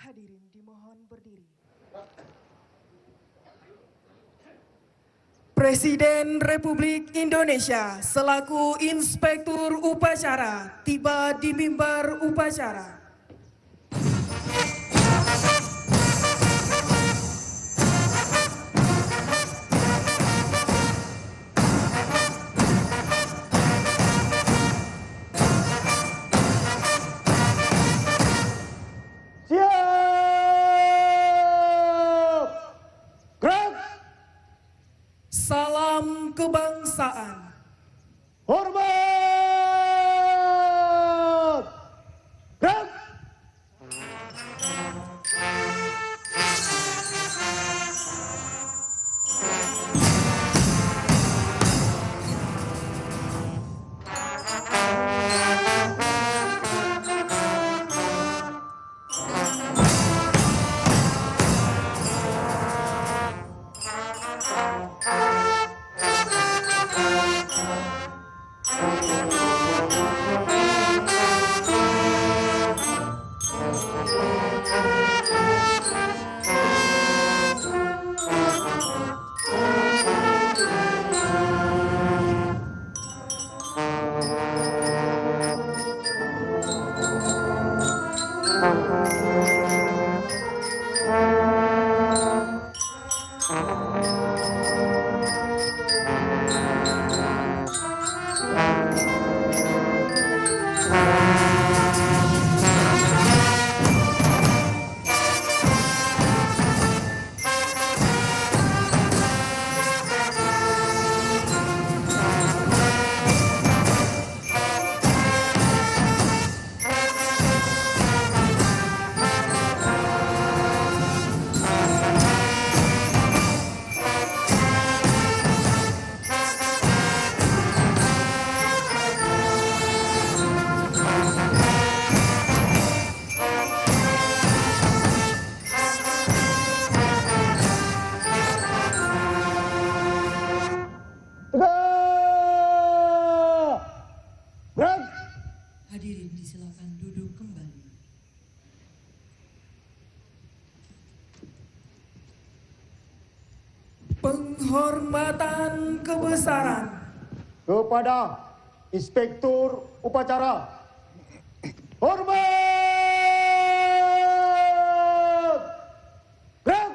Hadirin dimohon berdiri. Presiden Republik Indonesia selaku Inspektur Upacara tiba di mimbar upacara. Salam kebangsaan. Hormat! Gerak! Hadirin disilakan duduk kembali. Penghormatan kebesaran Kepada Inspektur Upacara. Hormat! Gerak!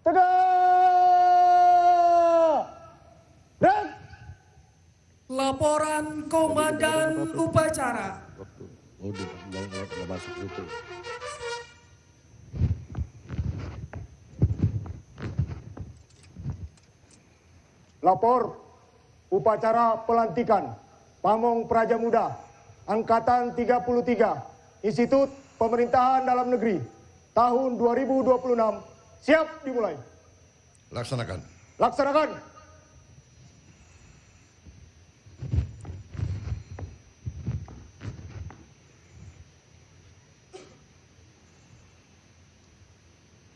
Tegak! Gerak! Laporan Komandan Upacara. Waktu udah masuk itu. Lapor upacara pelantikan Pamong Praja Muda Angkatan 33 Institut Pemerintahan Dalam Negeri tahun 2026 siap dimulai. Laksanakan. Laksanakan.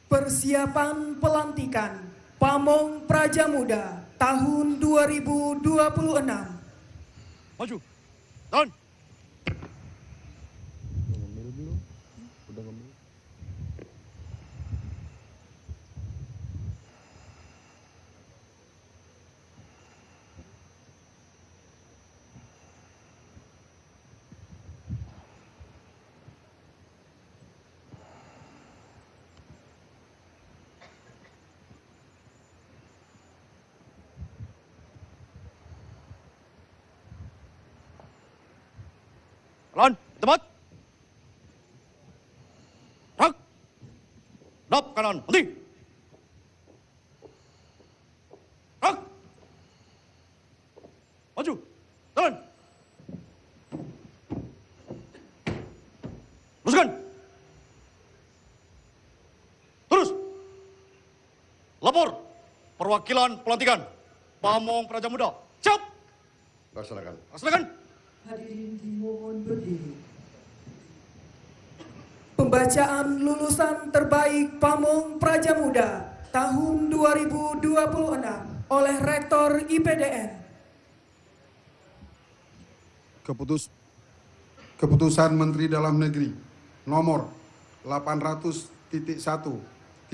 Persiapan pelantikan Pamong Praja Muda tahun 2026. Maju. Tahun. Ngemil belum? Udah ngemil. Pelan, tempat. Rak. Dap kanan, henti. Rak. Maju. Turun. Luruskan. Terus. Lapor. Perwakilan pelantikan. Pamong Praja Muda. Siap. Laksanakan. Laksanakan. Hadirin dimohon berdiri. Pembacaan lulusan terbaik Pamong Praja Muda tahun 2026 oleh Rektor IPDN. Keputusan Menteri Dalam Negeri nomor 800.1.2.5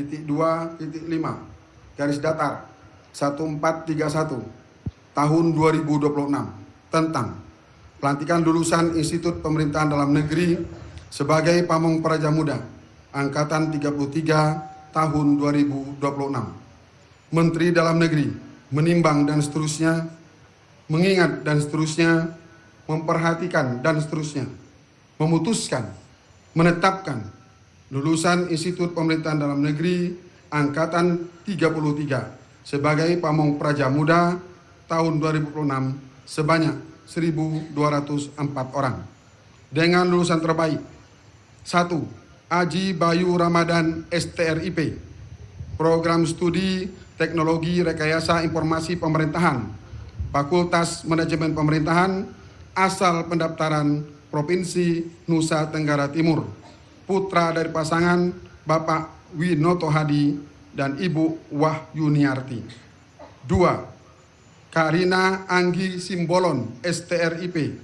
garis datar 1431 tahun 2026 tentang pelantikan lulusan Institut Pemerintahan Dalam Negeri sebagai Pamong Praja Muda Angkatan 33 tahun 2026. Menteri Dalam Negeri menimbang dan seterusnya, mengingat dan seterusnya, memperhatikan dan seterusnya, memutuskan, menetapkan lulusan Institut Pemerintahan Dalam Negeri Angkatan 33 sebagai Pamong Praja Muda tahun 2026 sebanyak 1.204 orang. Dengan lulusan terbaik 1. Aji Bayu Ramadan STRIP, Program Studi Teknologi Rekayasa Informasi Pemerintahan, Fakultas Manajemen Pemerintahan, asal pendaftaran Provinsi Nusa Tenggara Timur, putra dari pasangan Bapak Winoto Hadi dan Ibu Wahyuniarti. 2. Karina Anggi Simbolon STRIP,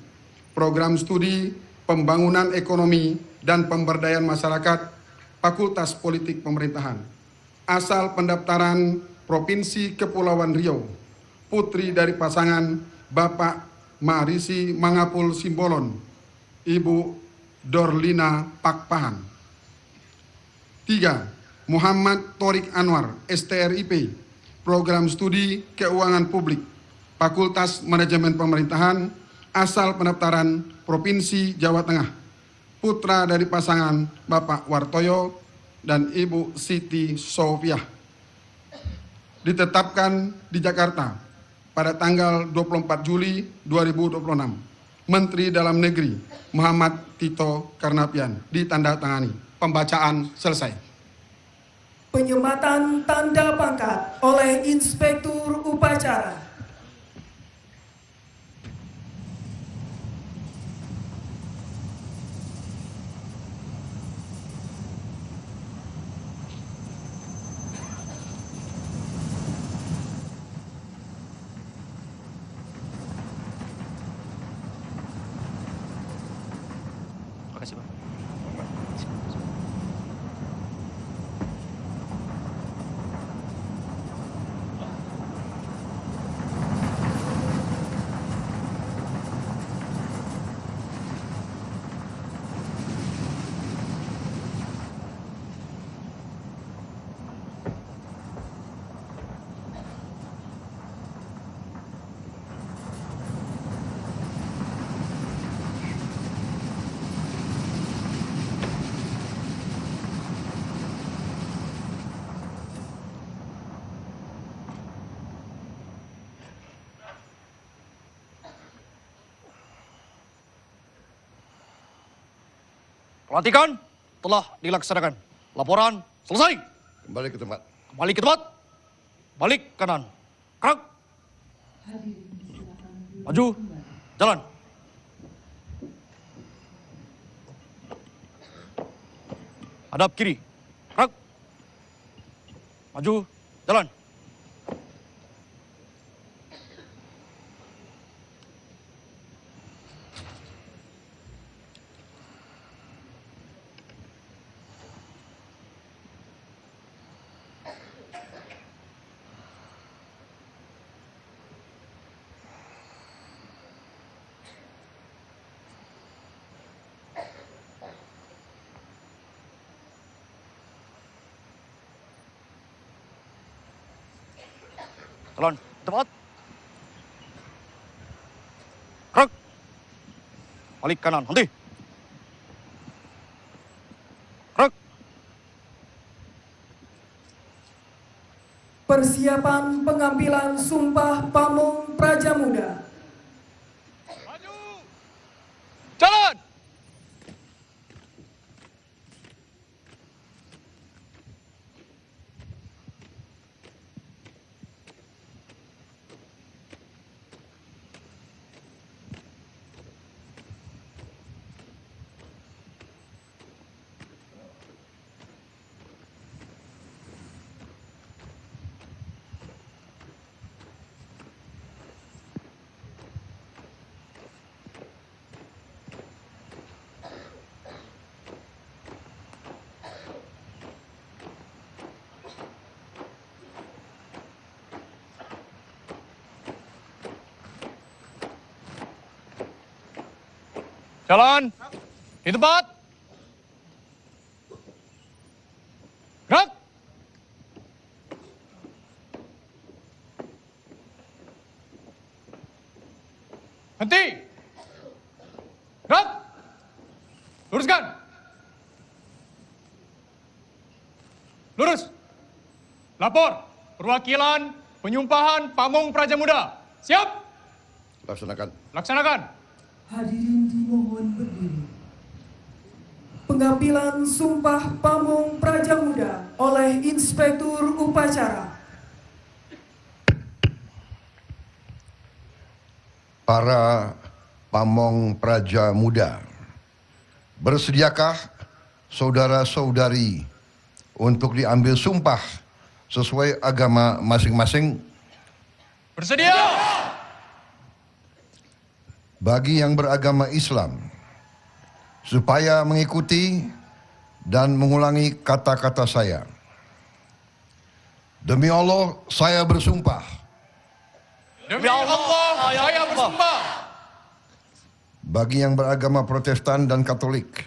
Program Studi Pembangunan Ekonomi dan Pemberdayaan Masyarakat, Fakultas Politik Pemerintahan, asal pendaftaran Provinsi Kepulauan Riau, putri dari pasangan Bapak Marisi Mangapul Simbolon, Ibu Dorlina Pakpahan. 3. Muhammad Torik Anwar STRIP, Program Studi Keuangan Publik, Fakultas Manajemen Pemerintahan, asal pendaftaran Provinsi Jawa Tengah, putra dari pasangan Bapak Wartoyo dan Ibu Siti Sofiah. Ditetapkan di Jakarta pada tanggal 24 Juli 2026. Menteri Dalam Negeri Muhammad Tito Karnavian. Ditandatangani. Pembacaan selesai. Penyematan tanda pangkat oleh Inspektur Upacara. Makasih, Pak. Pelantikan telah dilaksanakan. Laporan selesai. Kembali ke tempat. Kembali ke tempat. Balik kanan. Gerak. Hadirin disilakan duduk Maju. kembali. Jalan. Hadap kiri. Gerak. Maju. Jalan. Jalan. Tempat. Gerak. Balik kanan. Henti. Gerak. Persiapan pengambilan Sumpah Pamong Praja Muda. Jalan. Jalan. Di tempat. Gerak. Henti. Gerak. Luruskan. Lurus. Lapor. Perwakilan penyumpahan Pamong Praja Muda. Siap. Laksanakan. Laksanakan. Hadirin dimohon berdiri. Pengambilan Sumpah Pamong Praja Muda oleh Inspektur Upacara. Para Pamong Praja Muda, bersediakah saudara-saudari untuk diambil sumpah sesuai agama masing-masing? Bersedia. Bagi yang beragama Islam, supaya mengikuti dan mengulangi kata-kata saya. Demi Allah, saya bersumpah. Demi Allah, saya bersumpah. Bagi yang beragama Protestan dan Katolik,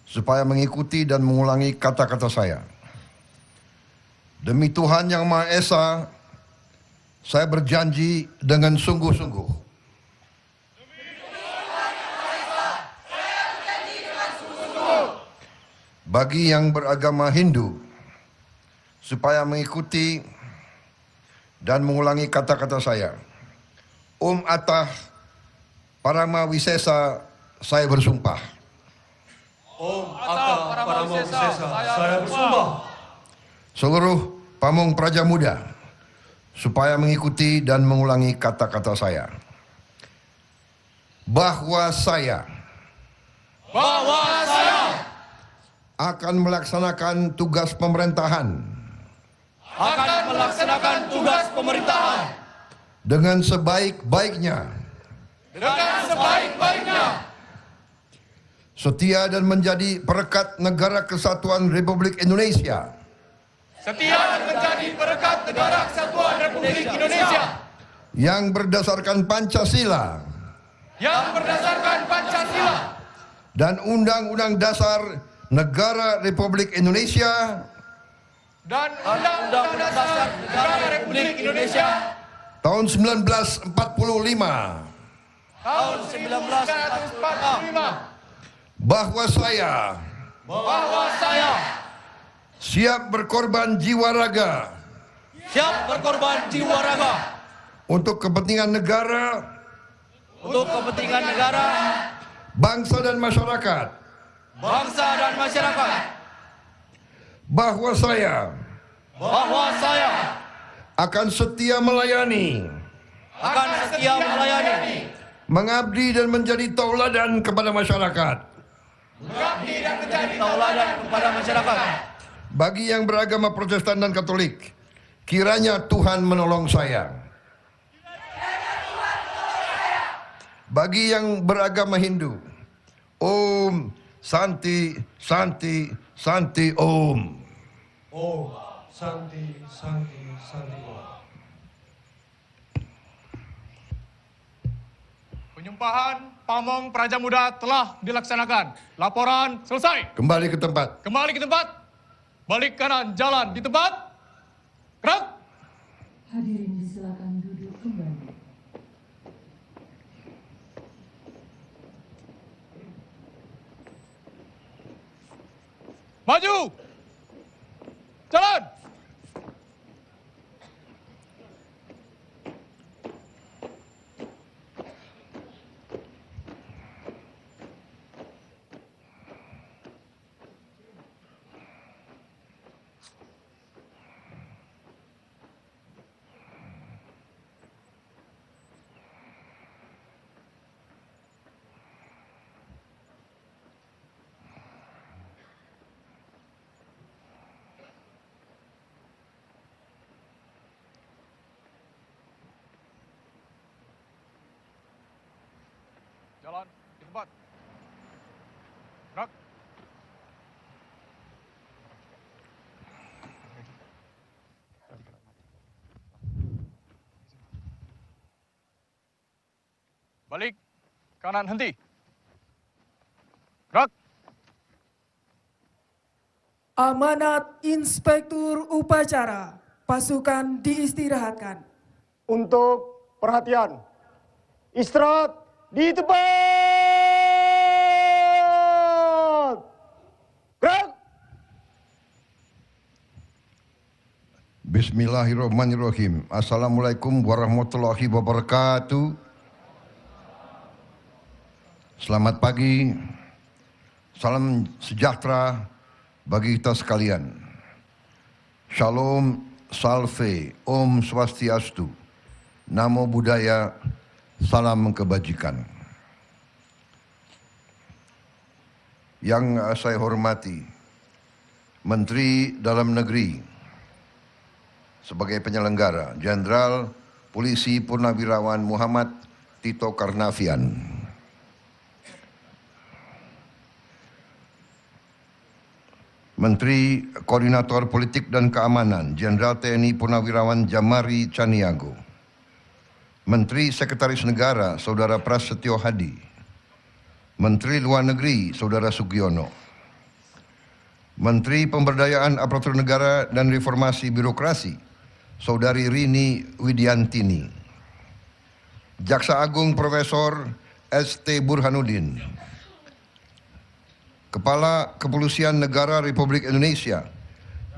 supaya mengikuti dan mengulangi kata-kata saya. Demi Tuhan Yang Maha Esa, saya berjanji dengan sungguh-sungguh. Bagi yang beragama Hindu, supaya mengikuti dan mengulangi kata-kata saya. Atah Parama Wisesa, saya bersumpah. Atau para Wisesa, saya bersumpah. Seluruh Pamong Praja Muda, supaya mengikuti dan mengulangi kata-kata saya. Bahwa saya akan melaksanakan tugas pemerintahan dengan sebaik-baiknya, setia dan menjadi perekat Negara Kesatuan Republik Indonesia, yang berdasarkan Pancasila dan Undang-Undang Dasar Negara Republik Indonesia tahun 1945, bahwa saya siap berkorban jiwa raga untuk kepentingan negara, bangsa dan masyarakat. Bahwa saya akan setia melayani, mengabdi dan menjadi tauladan kepada masyarakat. Bagi yang beragama Protestan dan Katolik, kiranya Tuhan menolong saya. Bagi yang beragama Hindu, Om Santi Santi Santi Om. Santi, Santi, Santi. Penyumpahan Pamong Praja Muda telah dilaksanakan. Laporan selesai. Kembali ke tempat. Kembali ke tempat. Balik kanan, jalan di tempat. Gerak. Hadirin disilakan duduk kembali. Maju. Jalan. Jalan di tempat. Gerak. Balik kanan, henti. Gerak. Amanat Inspektur Upacara, pasukan diistirahatkan. Untuk perhatian, istirahat di tempat. Gerak. Bismillahirrahmanirrahim. Assalamualaikum warahmatullahi wabarakatuh. Selamat pagi. Salam sejahtera bagi kita sekalian. Shalom, salve, Om Swastiastu. Namo Buddhaya, salam kebajikan. Yang saya hormati, Menteri Dalam Negeri sebagai penyelenggara, Jenderal Polisi Purnawirawan Muhammad Tito Karnavian. Menteri Koordinator Politik dan Keamanan, Jenderal TNI Purnawirawan Jamari Caniago. Menteri Sekretaris Negara, Saudara Prasetyo Hadi. Menteri Luar Negeri, Saudara Sugiono. Menteri Pemberdayaan Aparatur Negara dan Reformasi Birokrasi, Saudari Rini Widiantini. Jaksa Agung Profesor S.T. Burhanuddin. Kepala Kepolisian Negara Republik Indonesia,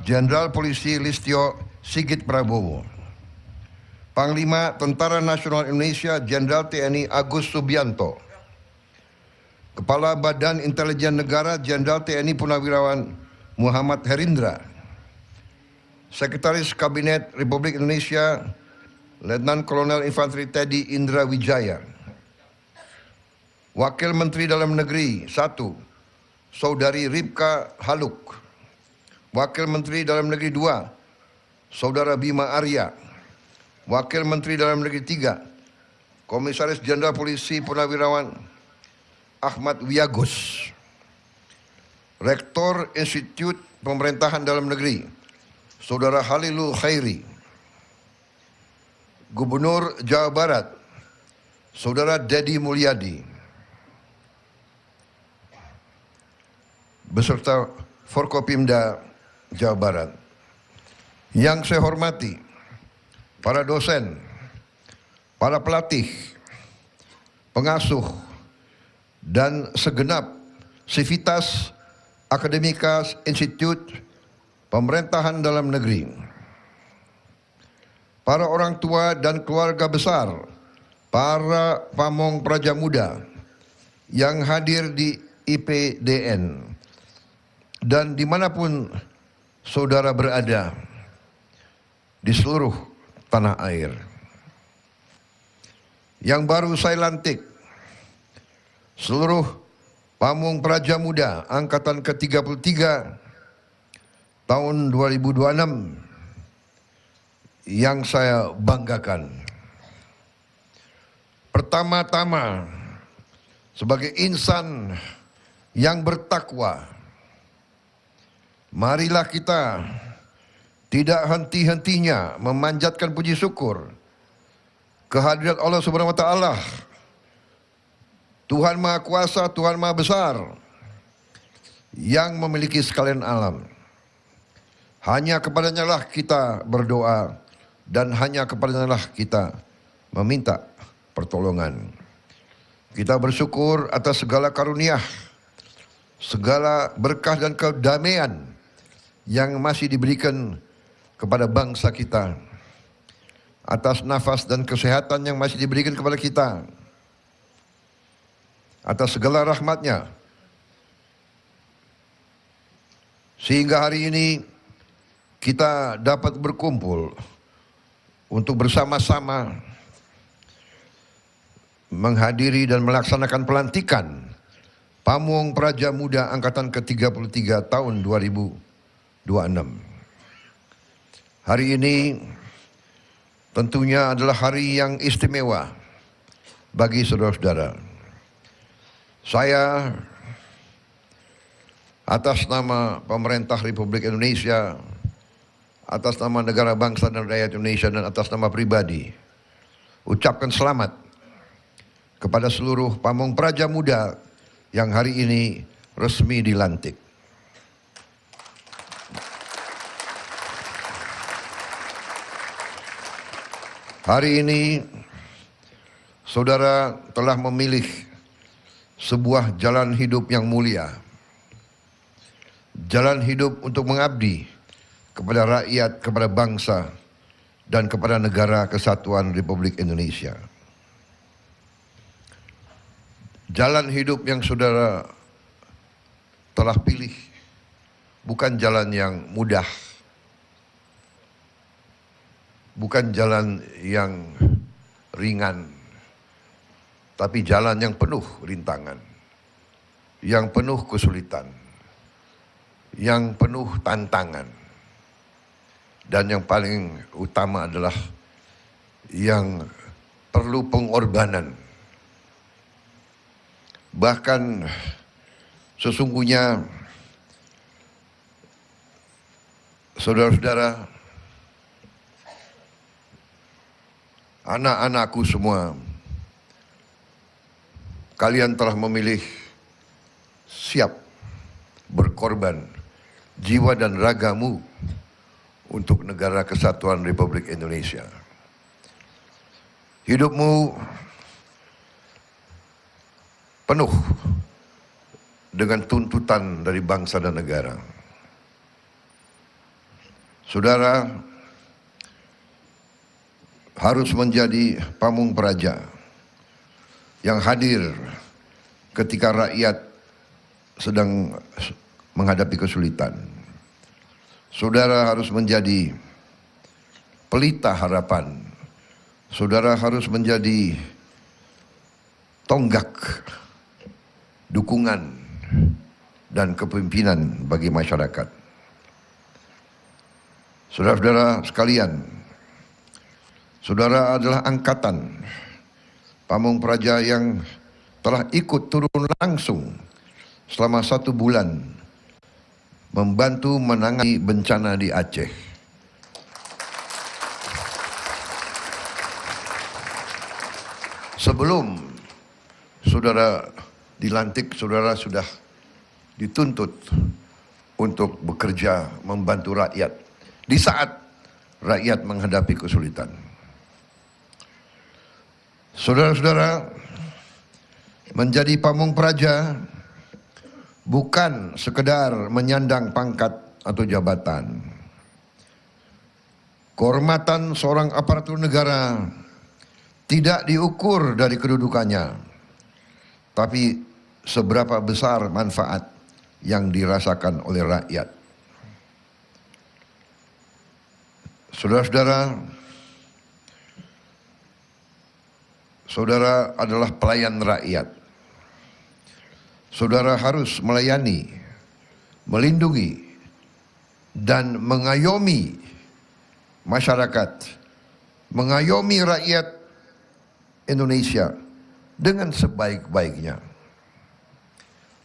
Jenderal Polisi Listio Sigit Prabowo. Panglima Tentara Nasional Indonesia, Jenderal TNI Agus Subianto. Kepala Badan Intelijen Negara, Jenderal TNI Purnawirawan Muhammad Herindra. Sekretaris Kabinet Republik Indonesia, Letnan Kolonel Infanteri Teddy Indra Wijaya. Wakil Menteri Dalam Negeri 1, Saudari Ripka Haluk. Wakil Menteri Dalam Negeri 2, Saudara Bima Arya. Wakil Menteri Dalam Negeri 3, Komisaris Jenderal Polisi Purnawirawan Ahmad Wiyagus. Rektor Institut Pemerintahan Dalam Negeri, Saudara Halilul Khairi. Gubernur Jawa Barat, Saudara Dedi Mulyadi. Beserta Forkopimda Jawa Barat. Yang saya hormati, para dosen, para pelatih, pengasuh, dan segenap sivitas akademika Institut Pemerintahan Dalam Negeri. Para orang tua dan keluarga besar, para pamong praja muda yang hadir di IPDN, dan dimanapun saudara berada di seluruh tanah air. Yang baru saya lantik, seluruh pamong praja muda angkatan ke-33 tahun 2026 yang saya banggakan. Pertama-tama, sebagai insan yang bertakwa, marilah kita tidak henti-hentinya memanjatkan puji syukur kehadirat Allah Subhanahu wa taala, Tuhan Maha Kuasa, Tuhan Maha Besar, yang memiliki sekalian alam. Hanya kepadanya lah kita berdoa dan hanya kepadanya lah kita meminta pertolongan. Kita bersyukur atas segala karunia, segala berkah dan kedamaian yang masih diberikan kepada bangsa kita, atas nafas dan kesehatan yang masih diberikan kepada kita, atas segala rahmatnya, sehingga hari ini kita dapat berkumpul untuk bersama-sama menghadiri dan melaksanakan pelantikan Pamong Praja Muda Angkatan ke-33 tahun 2026. Hari ini tentunya adalah hari yang istimewa bagi saudara-saudara. Saya atas nama pemerintah Republik Indonesia, atas nama negara bangsa dan rakyat Indonesia, dan atas nama pribadi, ucapkan selamat kepada seluruh pamong praja muda yang hari ini resmi dilantik. Hari ini saudara telah memilih sebuah jalan hidup yang mulia. Jalan hidup untuk mengabdi kepada rakyat, kepada bangsa, dan kepada negara kesatuan Republik Indonesia. Jalan hidup yang saudara telah pilih bukan jalan yang mudah, bukan jalan yang ringan, tapi jalan yang penuh rintangan, yang penuh kesulitan, yang penuh tantangan, dan yang paling utama adalah yang perlu pengorbanan. Bahkan sesungguhnya saudara-saudara, anak-anakku semua, kalian telah memilih siap berkorban jiwa dan ragamu untuk negara kesatuan Republik Indonesia. Hidupmu penuh dengan tuntutan dari bangsa dan negara. Saudara harus menjadi pamung praja yang hadir ketika rakyat sedang menghadapi kesulitan. Saudara harus menjadi pelita harapan. Saudara harus menjadi tonggak dukungan dan kepemimpinan bagi masyarakat. Saudara-saudara sekalian, saudara adalah angkatan pamung praja yang telah ikut turun langsung selama 1 bulan membantu menangani bencana di Aceh. Sebelum saudara dilantik, saudara sudah dituntut untuk bekerja membantu rakyat di saat rakyat menghadapi kesulitan. Saudara-saudara, menjadi pamung praja bukan sekedar menyandang pangkat atau jabatan. Kehormatan seorang aparatur negara tidak diukur dari kedudukannya, tapi seberapa besar manfaat yang dirasakan oleh rakyat. Saudara-saudara, saudara adalah pelayan rakyat. Saudara harus melayani, melindungi, dan mengayomi masyarakat, mengayomi rakyat Indonesia dengan sebaik-baiknya.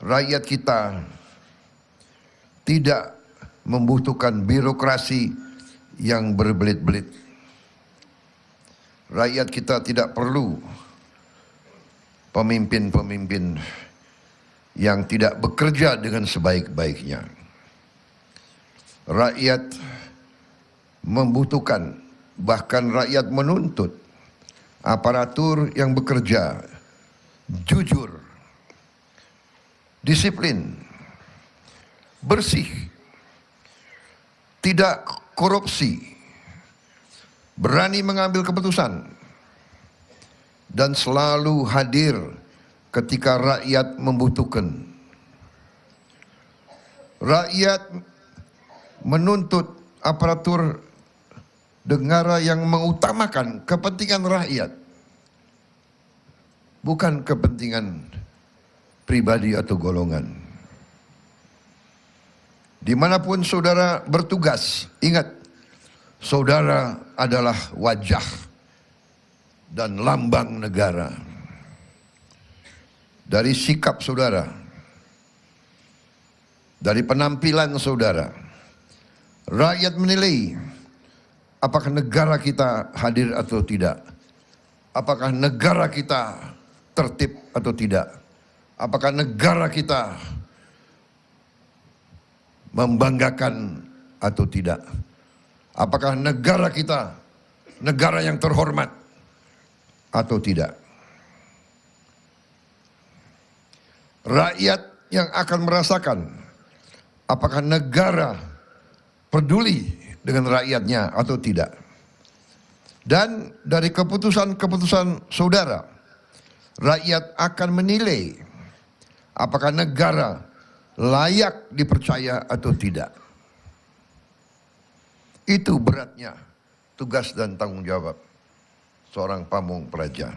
Rakyat kita tidak membutuhkan birokrasi yang berbelit-belit. Rakyat kita tidak perlu pemimpin-pemimpin yang tidak bekerja dengan sebaik-baiknya. Rakyat membutuhkan, bahkan rakyat menuntut aparatur yang bekerja jujur, disiplin, bersih, tidak korupsi, berani mengambil keputusan, dan selalu hadir ketika rakyat membutuhkan. Rakyat menuntut aparatur negara yang mengutamakan kepentingan rakyat, bukan kepentingan pribadi atau golongan. Dimanapun saudara bertugas, ingat, saudara adalah wajah dan lambang negara. Dari sikap saudara, dari penampilan saudara, rakyat menilai apakah negara kita hadir atau tidak, apakah negara kita tertib atau tidak, apakah negara kita membanggakan atau tidak? Apakah negara kita negara yang terhormat atau tidak? Rakyat yang akan merasakan apakah negara peduli dengan rakyatnya atau tidak. Dan dari keputusan-keputusan saudara, rakyat akan menilai apakah negara layak dipercaya atau tidak. Itu beratnya tugas dan tanggung jawab seorang pamung praja.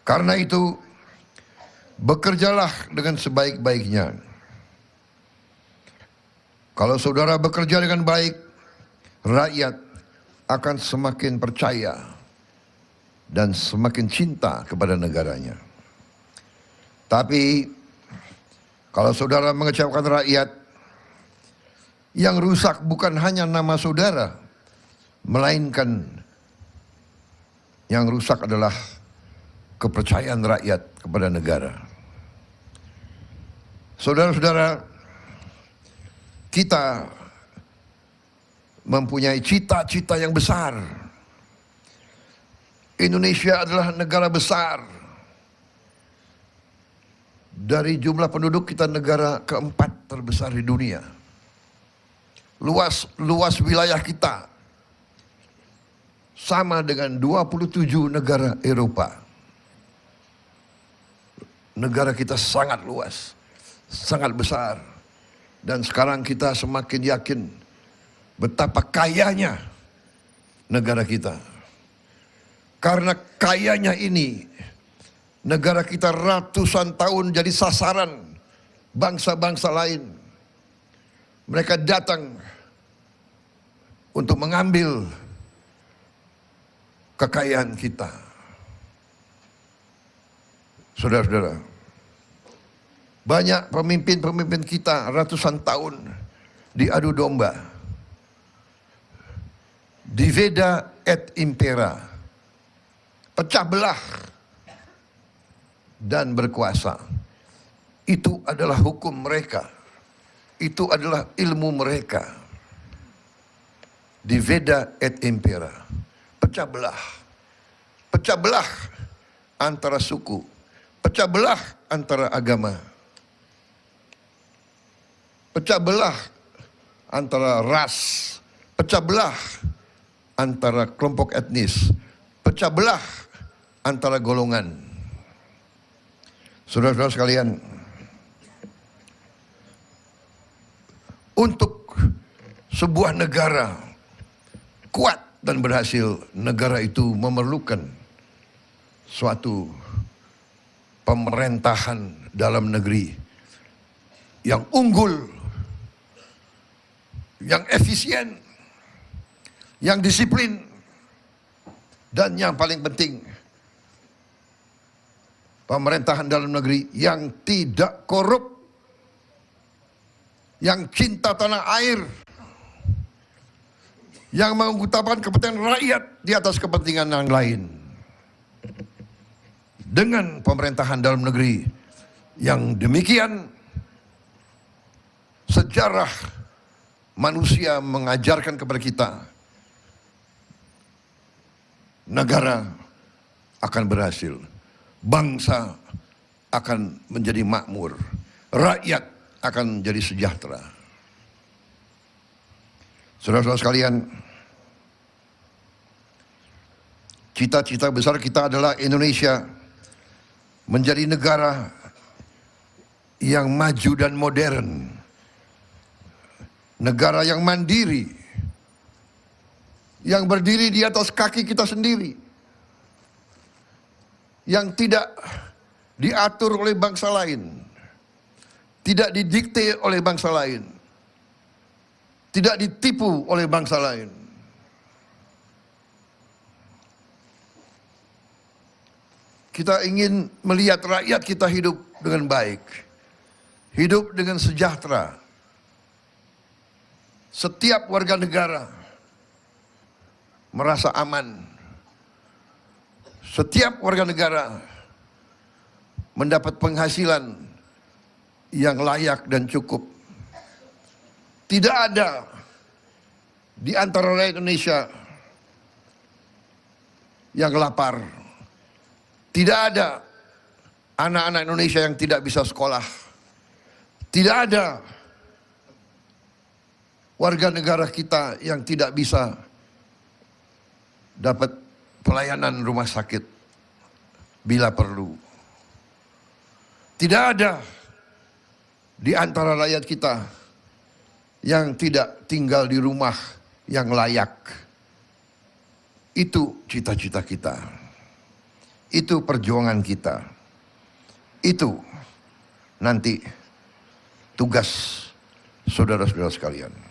Karena itu, bekerjalah dengan sebaik-baiknya. Kalau saudara bekerja dengan baik, rakyat akan semakin percaya dan semakin cinta kepada negaranya. Tapi, kalau saudara mengecewakan rakyat, yang rusak bukan hanya nama saudara, melainkan yang rusak adalah kepercayaan rakyat kepada negara. Saudara-saudara, kita mempunyai cita-cita yang besar. Indonesia adalah negara besar. Dari jumlah penduduk kita negara keempat terbesar di dunia. Luas wilayah kita sama dengan 27 negara Eropa. Negara kita sangat luas, sangat besar. Dan sekarang kita semakin yakin betapa kayanya negara kita. Karena kayanya ini, negara kita ratusan tahun jadi sasaran bangsa-bangsa lain. Mereka datang untuk mengambil kekayaan kita. Saudara-saudara, banyak pemimpin-pemimpin kita ratusan tahun diadu domba. Diveda et impera, pecah belah dan berkuasa. Itu adalah hukum mereka. Itu adalah ilmu mereka. Diveda et impera, pecah belah. Pecah belah antara suku. Pecah belah antara agama. Pecah belah antara ras. Pecah belah antara kelompok etnis. Pecah belah antara golongan. Saudara-saudara sekalian, untuk sebuah negara kuat dan berhasil, negara itu memerlukan suatu pemerintahan dalam negeri yang unggul, yang efisien, yang disiplin, dan yang paling penting, pemerintahan dalam negeri yang tidak korup, yang cinta tanah air, yang mengutamakan kepentingan rakyat di atas kepentingan yang lain. Dengan pemerintahan dalam negeri yang demikian, sejarah manusia mengajarkan kepada kita, negara akan berhasil, bangsa akan menjadi makmur, rakyat akan menjadi sejahtera. Saudara-saudara sekalian, cita-cita besar kita adalah Indonesia menjadi negara yang maju dan modern, negara yang mandiri, yang berdiri di atas kaki kita sendiri, yang tidak diatur oleh bangsa lain, tidak didikte oleh bangsa lain, tidak ditipu oleh bangsa lain. Kita ingin melihat rakyat kita hidup dengan baik, hidup dengan sejahtera. Setiap warga negara merasa aman. Setiap warga negara mendapat penghasilan yang layak dan cukup. Tidak ada di antara rakyat Indonesia yang lapar. Tidak ada anak-anak Indonesia yang tidak bisa sekolah. Tidak ada warga negara kita yang tidak bisa dapat pelayanan rumah sakit bila perlu. Tidak ada di antara rakyat kita yang tidak tinggal di rumah yang layak. Itu cita-cita kita. Itu perjuangan kita. Itu nanti tugas saudara-saudara sekalian.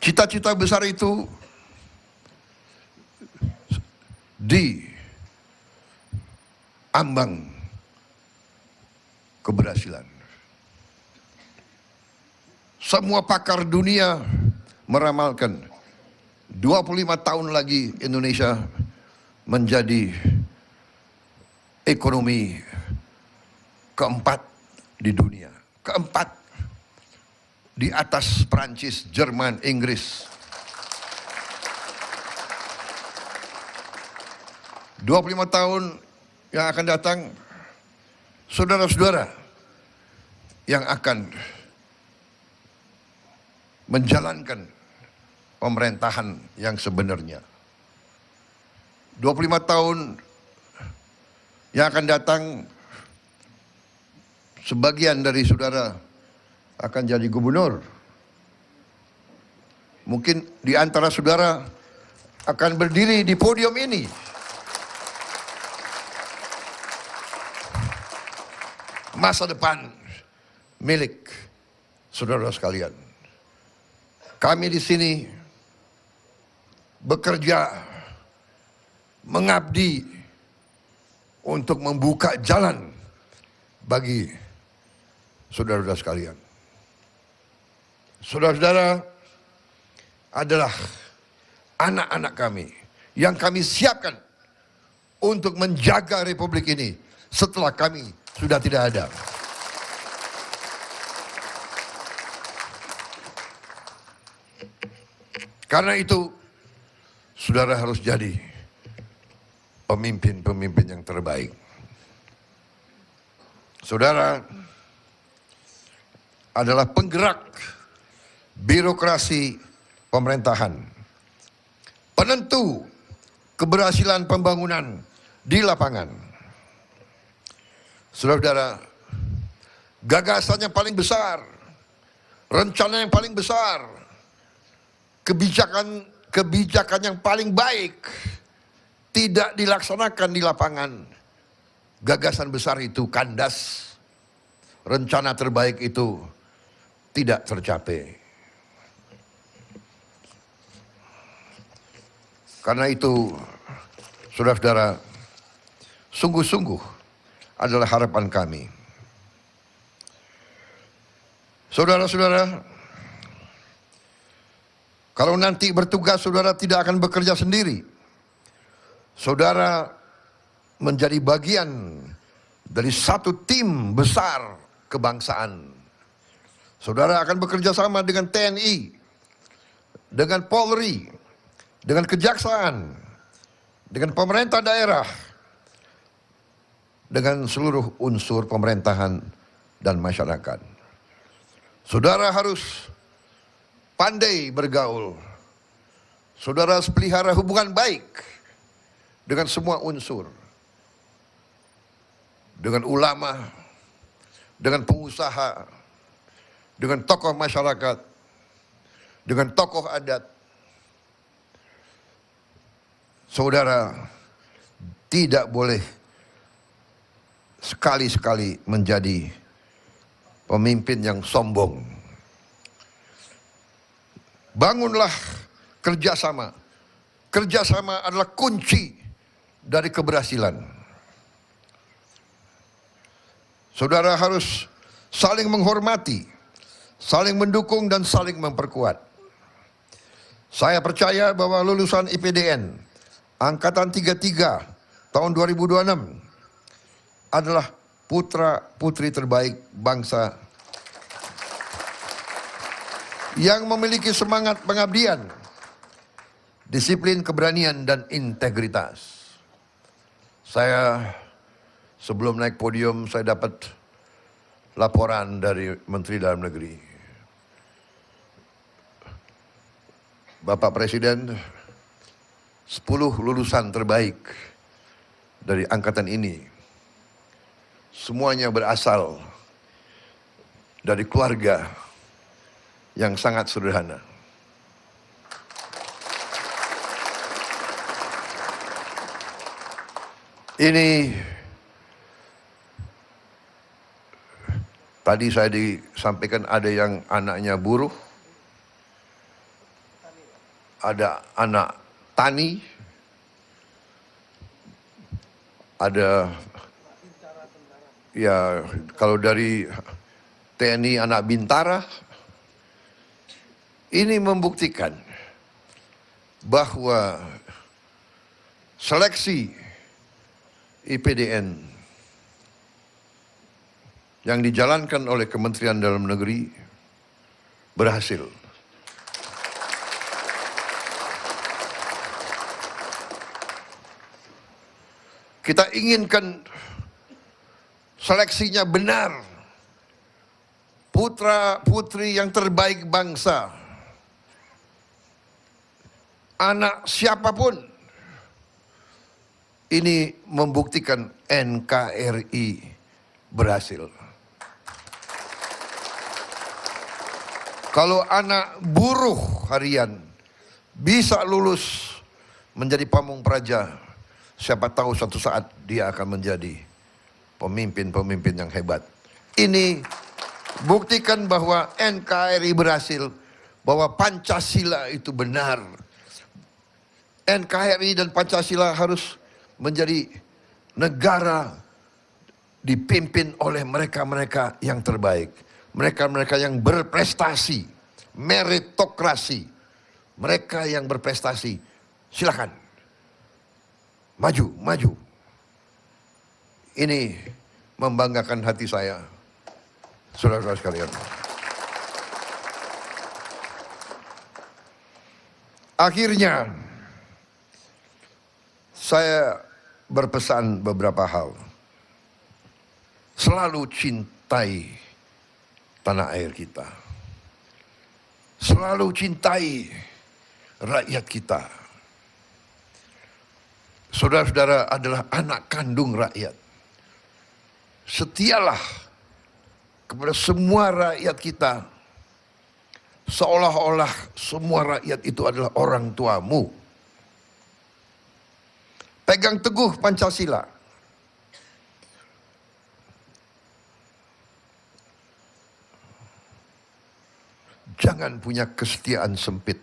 Cita-cita besar itu di ambang keberhasilan. Semua pakar dunia meramalkan 25 tahun lagi Indonesia menjadi ekonomi keempat di dunia. Keempat di atas Prancis, Jerman, Inggris. 25 tahun yang akan datang, saudara-saudara yang akan menjalankan pemerintahan yang sebenarnya. 25 tahun yang akan datang, sebagian dari saudara akan jadi gubernur. Mungkin di antara saudara akan berdiri di podium ini. Masa depan milik saudara sekalian. Kami di sini bekerja, mengabdi untuk membuka jalan bagi saudara-saudara sekalian. Saudara-saudara adalah anak-anak kami yang kami siapkan untuk menjaga republik ini setelah kami sudah tidak ada. Karena itu, saudara harus jadi pemimpin-pemimpin yang terbaik. Saudara adalah penggerak birokrasi pemerintahan, penentu keberhasilan pembangunan di lapangan. Saudara-saudara, gagasan yang paling besar, rencana yang paling besar, kebijakan yang paling baik tidak dilaksanakan di lapangan. Gagasan besar itu kandas, rencana terbaik itu tidak tercapai. Karena itu, saudara-saudara, sungguh-sungguh adalah harapan kami. Saudara-saudara, kalau nanti bertugas, saudara tidak akan bekerja sendiri. Saudara menjadi bagian dari satu tim besar kebangsaan. Saudara akan bekerja sama dengan TNI, dengan Polri, dengan Kejaksaan, dengan pemerintah daerah, dengan seluruh unsur pemerintahan dan masyarakat. Saudara harus pandai bergaul. Saudara harus pelihara hubungan baik dengan semua unsur. Dengan ulama, dengan pengusaha, dengan tokoh masyarakat, dengan tokoh adat. Saudara tidak boleh sekali-sekali menjadi pemimpin yang sombong. Bangunlah kerjasama. Kerjasama adalah kunci dari keberhasilan. Saudara harus saling menghormati, saling mendukung dan saling memperkuat. Saya percaya bahwa lulusan IPDN Angkatan 33 tahun 2026 adalah putra-putri terbaik bangsa yang memiliki semangat pengabdian, disiplin, keberanian, dan integritas. Saya sebelum naik podium, saya dapat laporan dari Menteri Dalam Negeri. Bapak Presiden, 10 lulusan terbaik dari angkatan ini, semuanya berasal dari keluarga yang sangat sederhana. Ini tadi saya disampaikan ada yang anaknya buruh, ada anak tani, ada ya kalau dari TNI anak Bintara. Ini membuktikan bahwa seleksi IPDN yang dijalankan oleh Kementerian Dalam Negeri berhasil. Kita inginkan seleksinya benar. Putra-putri yang terbaik bangsa. Anak siapapun. Ini membuktikan NKRI berhasil. Kalau anak buruh harian bisa lulus menjadi pamung praja, siapa tahu suatu saat dia akan menjadi pemimpin-pemimpin yang hebat. Ini buktikan bahwa NKRI berhasil, bahwa Pancasila itu benar. NKRI dan Pancasila harus menjadi negara dipimpin oleh mereka-mereka yang terbaik. Mereka-mereka yang berprestasi, meritokrasi. Mereka yang berprestasi, silakan. Maju, maju. Ini membanggakan hati saya, saudara-saudara sekalian. Akhirnya, saya berpesan beberapa hal. Selalu cintai tanah air kita. Selalu cintai rakyat kita. Saudara-saudara adalah anak kandung rakyat. Setialah kepada semua rakyat kita. Seolah-olah semua rakyat itu adalah orang tuamu. Pegang teguh Pancasila. Jangan punya kesetiaan sempit.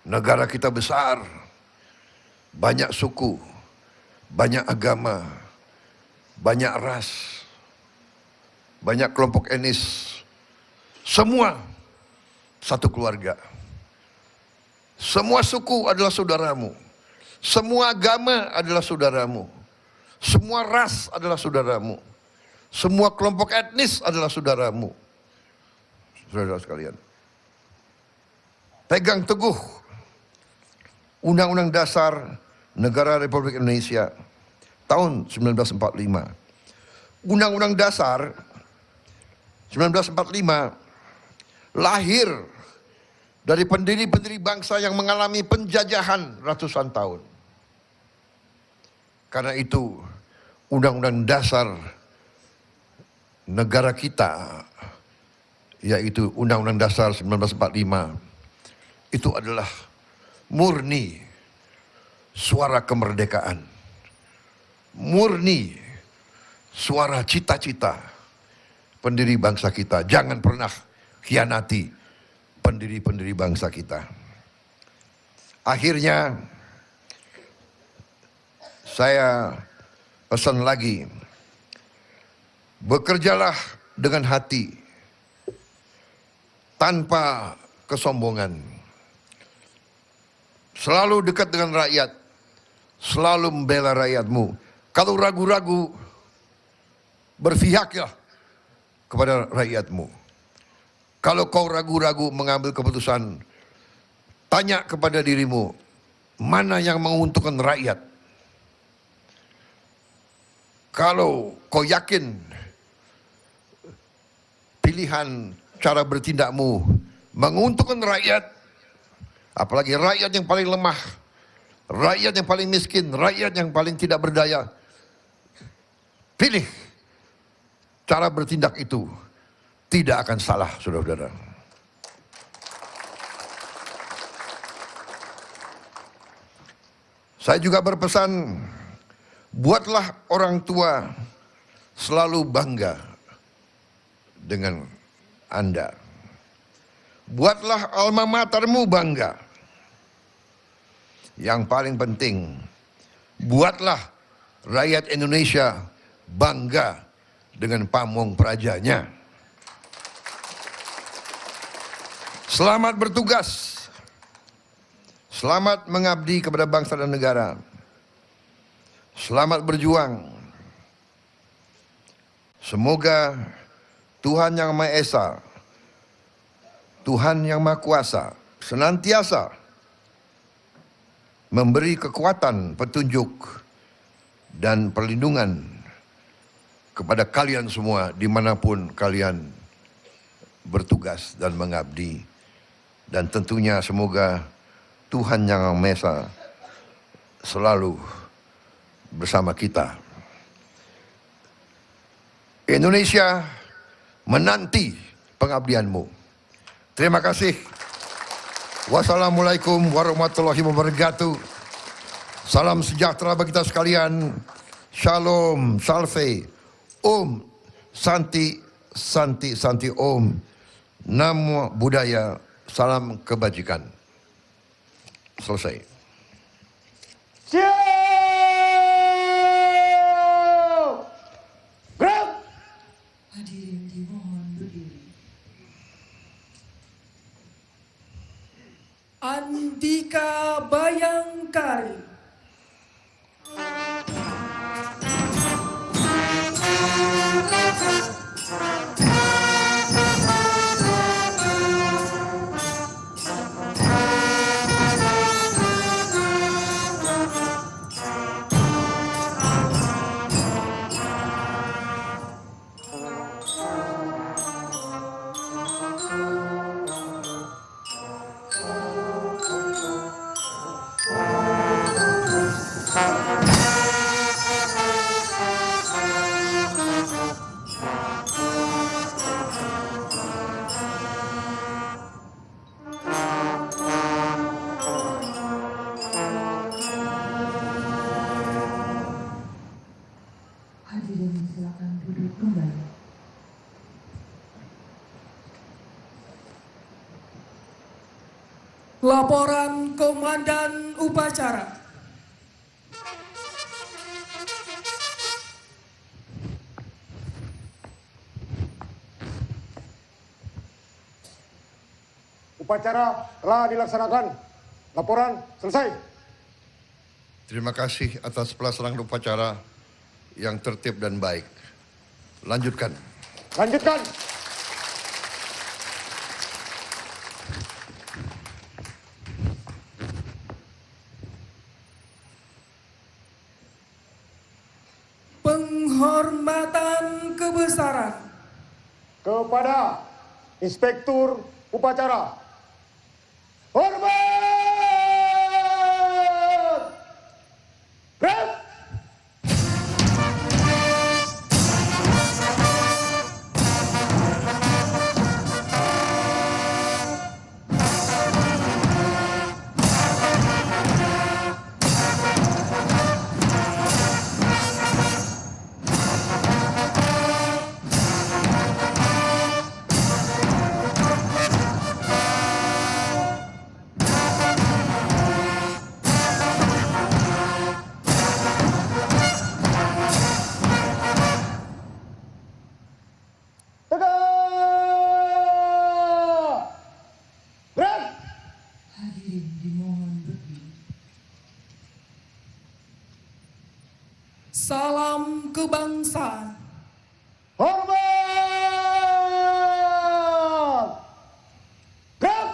Negara kita besar, banyak suku, banyak agama, banyak ras, banyak kelompok etnis. Semua satu keluarga. Semua suku adalah saudaramu. Semua agama adalah saudaramu. Semua ras adalah saudaramu. Semua kelompok etnis adalah saudaramu. Saudara sekalian. Pegang teguh Undang-Undang Dasar Negara Republik Indonesia tahun 1945. Undang-Undang Dasar 1945 lahir dari pendiri-pendiri bangsa yang mengalami penjajahan ratusan tahun. Karena itu, Undang-Undang Dasar negara kita, yaitu Undang-Undang Dasar 1945, itu adalah murni suara kemerdekaan. Murni suara cita-cita pendiri bangsa kita. Jangan pernah khianati pendiri-pendiri bangsa kita. Akhirnya saya pesan lagi, bekerjalah dengan hati tanpa kesombongan. Selalu dekat dengan rakyat, selalu membela rakyatmu. Kalau ragu-ragu, berpihaklah kepada rakyatmu. Kalau kau ragu-ragu mengambil keputusan, tanya kepada dirimu, mana yang menguntungkan rakyat? Kalau kau yakin pilihan cara bertindakmu menguntungkan rakyat, apalagi rakyat yang paling lemah, rakyat yang paling miskin, rakyat yang paling tidak berdaya, pilih cara bertindak itu, tidak akan salah, saudara-saudara. Saya juga berpesan, buatlah orang tua selalu bangga dengan Anda. Buatlah alma matermu bangga. Yang paling penting, buatlah rakyat Indonesia bangga dengan pamong prajanya. Selamat bertugas. Selamat mengabdi kepada bangsa dan negara. Selamat berjuang. Semoga Tuhan Yang Maha Esa, Tuhan Yang Maha Kuasa, senantiasa memberi kekuatan, petunjuk, dan perlindungan kepada kalian semua dimanapun kalian bertugas dan mengabdi. Dan tentunya semoga Tuhan Yang Maha Esa selalu bersama kita. Indonesia menanti pengabdianmu. Terima kasih. Wassalamualaikum warahmatullahi wabarakatuh. Salam sejahtera bagi kita sekalian. Shalom, salve, Om, Santi, Santi, Santi, Om. Namo Buddhaya, salam kebajikan. Selesai. Siap! Gerak! Hadirin dimohon berdiri. Andika Bayangkari. Hadirin silakan duduk kembali. Laporan Komandan Upacara. Upacara telah dilaksanakan. Laporan selesai. Terima kasih atas pelaksanaan upacara yang tertib dan baik. Lanjutkan. Lanjutkan. Penghormatan kebesaran Kepada Inspektur Upacara. Hormat! Gerak! kebangsaan. Hormat! Gerak!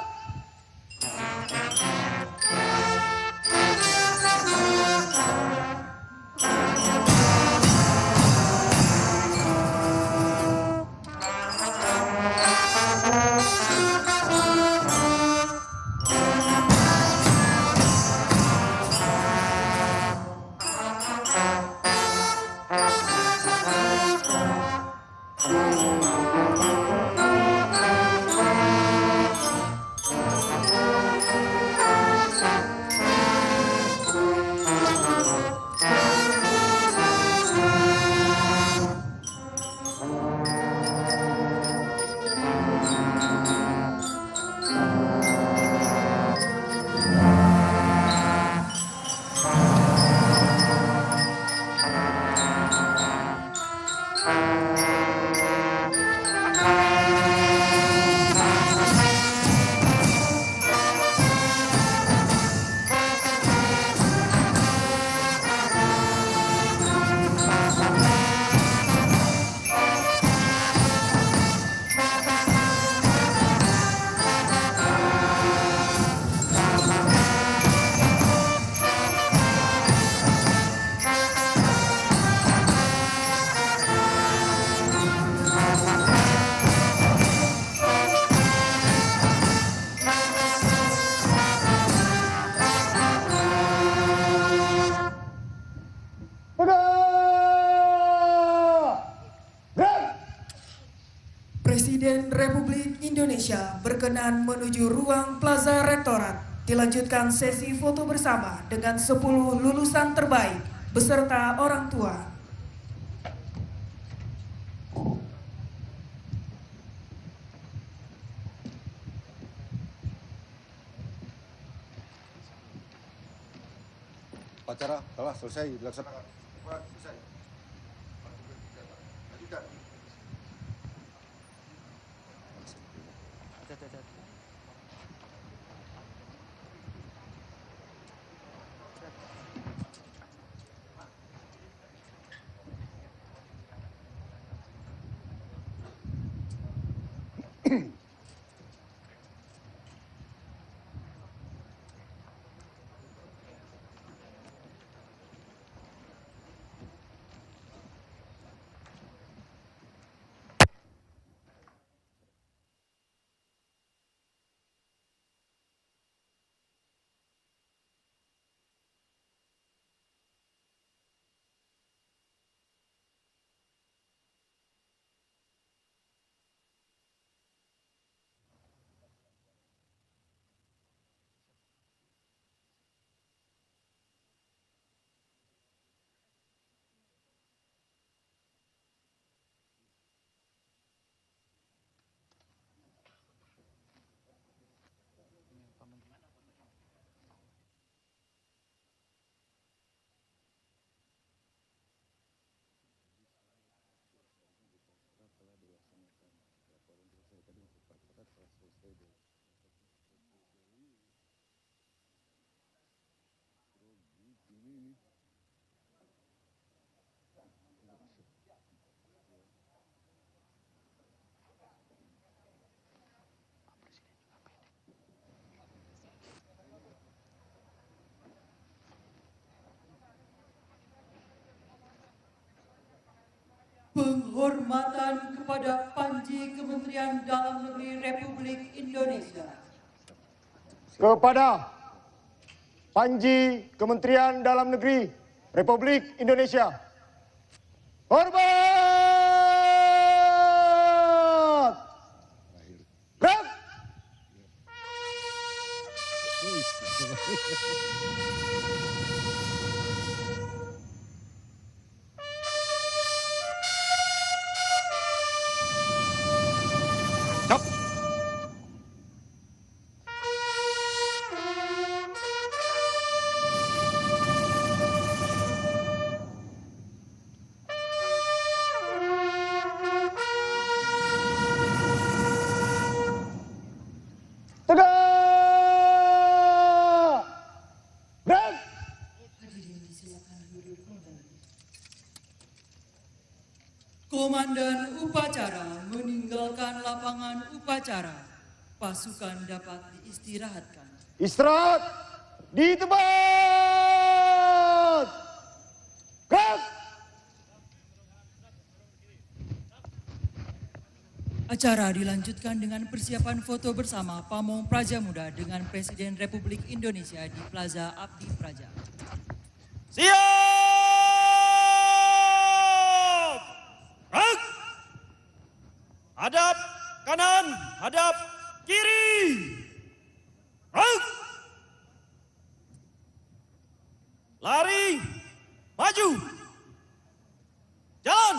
Presiden Republik Indonesia berkenan menuju ruang Plaza Rektorat. Dilanjutkan sesi foto bersama dengan 10 lulusan terbaik beserta orang tua. Upacara telah selesai dilaksanakan. Selesai. Lanjutkan. Penghormatan kepada Panji Kementerian Dalam Negeri Republik Indonesia. Kepada Panji Kementerian Dalam Negeri Republik Indonesia. Hormat! Gerak! Cap. Tegak! Gerak! Komandan upacara meninggalkan lapangan upacara. Pasukan dapat diistirahatkan. Istirahat di tempat. Gerak. Acara dilanjutkan dengan persiapan foto bersama pamong Praja Muda dengan Presiden Republik Indonesia di Plaza Abdi Praja. Siap! Gerak! Hadap kanan, hadap kiri. Gerak! Lari, maju, jalan.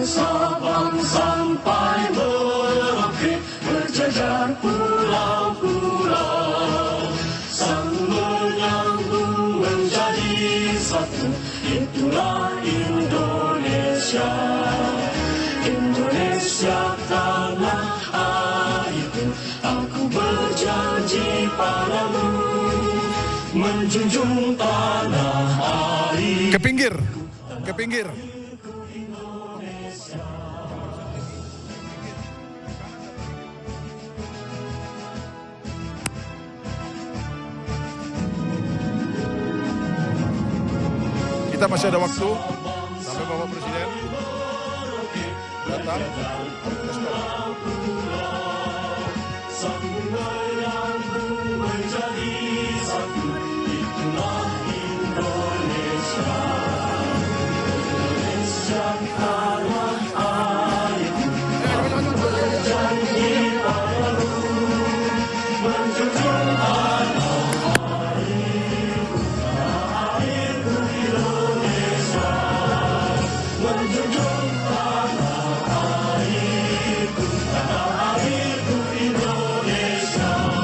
Sabang sampai Merauke berjajar pulau-pulau, sang menyambung menjadi satu. Itulah Indonesia, Indonesia tanah airku. Aku berjanji padamu menjunjung tanah air. Ke pinggir, ke pinggir. Kita masih ada waktu sampai Bapak Presiden datang. Indonesia.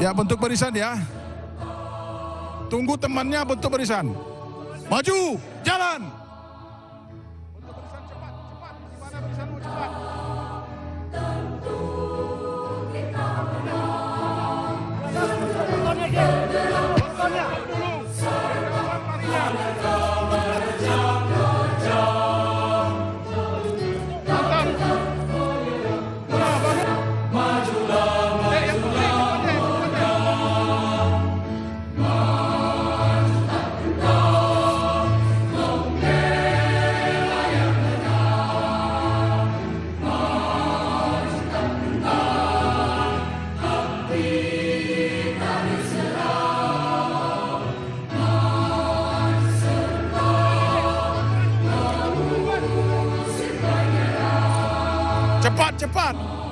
Ya, bentuk barisan ya. Tunggu temannya bentuk barisan. Maju, jalan. Bentuk barisan cepat, cepat. Gimana barisanmu cepat? Cepat, cepat.